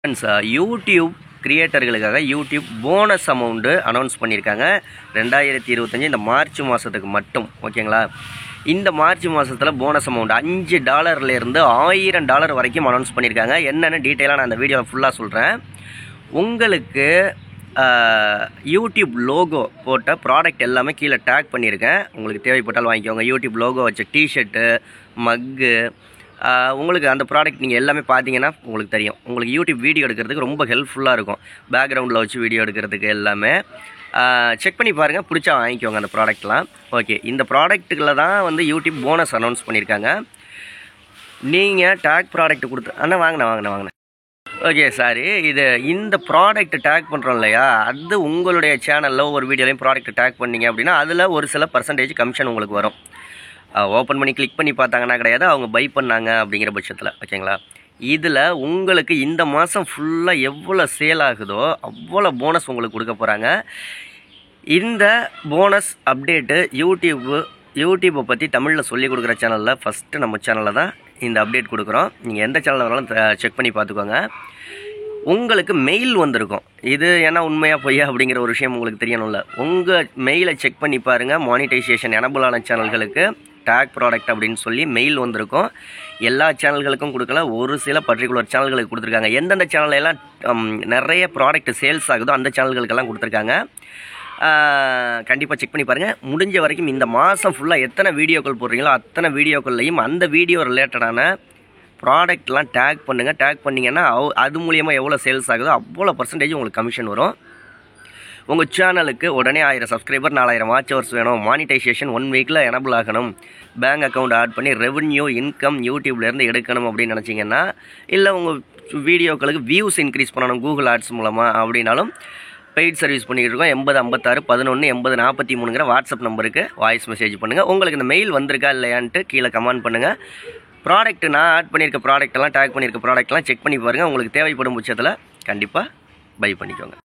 Friends, YouTube கிரியேட்டர்களுக்காக YouTube bonus amount announce பண்ணியிருக்காங்க 2025 இந்த மார்ச் மாதத்துக்கு மட்டும். ஓகேங்களா? இந்த மார்ச் மாதத்தில் போனஸ் அமௌண்ட் $5 $1000 வரைக்கும் அனௌன்ஸ் பண்ணியிருக்காங்க. என்னென்னு டீட்டெயிலாக நான் அந்த வீடியோவில் ஃபுல்லாக சொல்கிறேன். உங்களுக்கு யூடியூப் லோகோ போட்ட ப்ராடக்ட் எல்லாமே கீழே டேக் பண்ணியிருக்கேன். உங்களுக்கு தேவைப்பட்டால் வாங்கிக்கோங்க. யூடியூப் லோகோ வச்ச டிஷர்ட்டு, மக்கு, உங்களுக்கு அந்த ப்ராடக்ட் நீங்கள் எல்லாமே பார்த்தீங்கன்னா உங்களுக்கு தெரியும். உங்களுக்கு யூடியூப் வீடியோ எடுக்கிறதுக்கு ரொம்ப ஹெல்ப்ஃபுல்லாக இருக்கும். பேக்ரவுண்டில் வச்சு வீடியோ எடுக்கிறதுக்கு எல்லாமே செக் பண்ணி பாருங்கள். பிடிச்சா வாங்கிக்கோங்க அந்த ப்ராடக்ட்லாம். ஓகே, இந்த ப்ராடக்ட்டுகளில் தான் வந்து யூடியூப் போனஸ் அனௌன்ஸ் பண்ணியிருக்காங்க. நீங்கள் டேக் ப்ராடக்ட் கொடுத்து வாங்கினேன். ஓகே, சாரி, இந்த ப்ராடக்ட் டேக் பண்ணுறோம் இல்லையா, அது உங்களுடைய சேனலில் ஒரு வீடியோலையும் ப்ராடக்ட் டேக் பண்ணிங்க அப்படின்னா அதில் ஒரு சில பர்சன்டேஜ் கமிஷன் உங்களுக்கு வரும். ஓப்பன் பண்ணி கிளிக் பண்ணி பார்த்தாங்கன்னா கிடையாது, அவங்க பை பண்ணாங்க அப்படிங்கிற பட்சத்தில். ஓகேங்களா? இதில் உங்களுக்கு இந்த மாதம் ஃபுல்லாக எவ்வளோ சேல் ஆகுதோ அவ்வளோ போனஸ் உங்களுக்கு கொடுக்க போகிறாங்க. இந்த போனஸ் அப்டேட்டு யூடியூப்பை பற்றி தமிழில் சொல்லிக் கொடுக்குற சேனலில் ஃபஸ்ட்டு நம்ம சேனலில் தான் இந்த அப்டேட் கொடுக்குறோம். நீங்கள் எந்த சேனலில் வேணாலும் செக் பண்ணி பார்த்துக்கோங்க. உங்களுக்கு மெயில் வந்திருக்கும். இது ஏன்னா உண்மையாக பொய்யா அப்படிங்கிற ஒரு விஷயம் உங்களுக்கு தெரியணும்ல. உங்கள் மெயிலை செக் பண்ணி பாருங்கள். மானிட்டைசேஷன் எனபிள் ஆன சேனல்களுக்கு டேக் ப்ராடக்ட் அப்படின்னு சொல்லி மெயில் வந்திருக்கும். எல்லா சேனல்களுக்கும் கொடுக்கல, ஒரு சில பர்டிகுலர் சேனல்களுக்கு கொடுத்துருக்காங்க. எந்தெந்த சேனலெல்லாம் நிறைய ப்ராடக்ட் சேல்ஸ் ஆகுதோ அந்த சேனல்களுக்கெல்லாம் கொடுத்துருக்காங்க. கண்டிப்பாக செக் பண்ணி பாருங்கள். முடிஞ்ச வரைக்கும் இந்த மாதம் ஃபுல்லாக எத்தனை வீடியோக்கள் போடுறீங்களோ அத்தனை வீடியோக்கள்லையும் அந்த வீடியோ ரிலேட்டடான ப்ராடக்ட்லாம் டேக் பண்ணுங்கள். டேக் பண்ணிங்கன்னா அது மூலியமாக எவ்வளோ சேல்ஸ் ஆகுதோ அவ்வளோ பர்சன்டேஜ் உங்களுக்கு கமிஷன் வரும். உங்கள் சேனலுக்கு உடனே 1000 சப்ஸ்கிரைபர் 4000 வாட்ச் ஹவர்ஸ் வேணும், மானிட்டைசேஷன் 1 வீக்கில் எனபிள் ஆகணும், பேங்க் அக்கௌண்ட் ஆட் பண்ணி ரெவன்யூ இன்கம் யூடியூப்லேருந்து எடுக்கணும் அப்படின்னு நினச்சிங்கன்னா, இல்லை உங்கள் வீடியோக்களுக்கு வியூஸ் இன்க்ரீஸ் பண்ணணும் கூகுள் ஆட்ஸ் மூலமாக அப்படின்னாலும் பெய்ட் சர்வீஸ் பண்ணிக்கிட்டு இருக்கோம். 80 56 11 80 43ங்கிற வாட்ஸ்அப் நம்பருக்கு வாய்ஸ் மெசேஜ் பண்ணுங்கள். உங்களுக்கு இந்த மெயில் வந்திருக்கா இல்லையான்ட்டு கீழே கமெண்ட் பண்ணுங்கள். ப்ராடக்ட் நான் ஆட் பண்ணியிருக்க ப்ராடக்ட்டெல்லாம் டேக் பண்ணியிருக்க ப்ராடக்ட்லாம் செக் பண்ணி பாருங்கள். உங்களுக்கு தேவைப்படும் பட்சத்தில் கண்டிப்பாக பை பண்ணிக்கோங்க.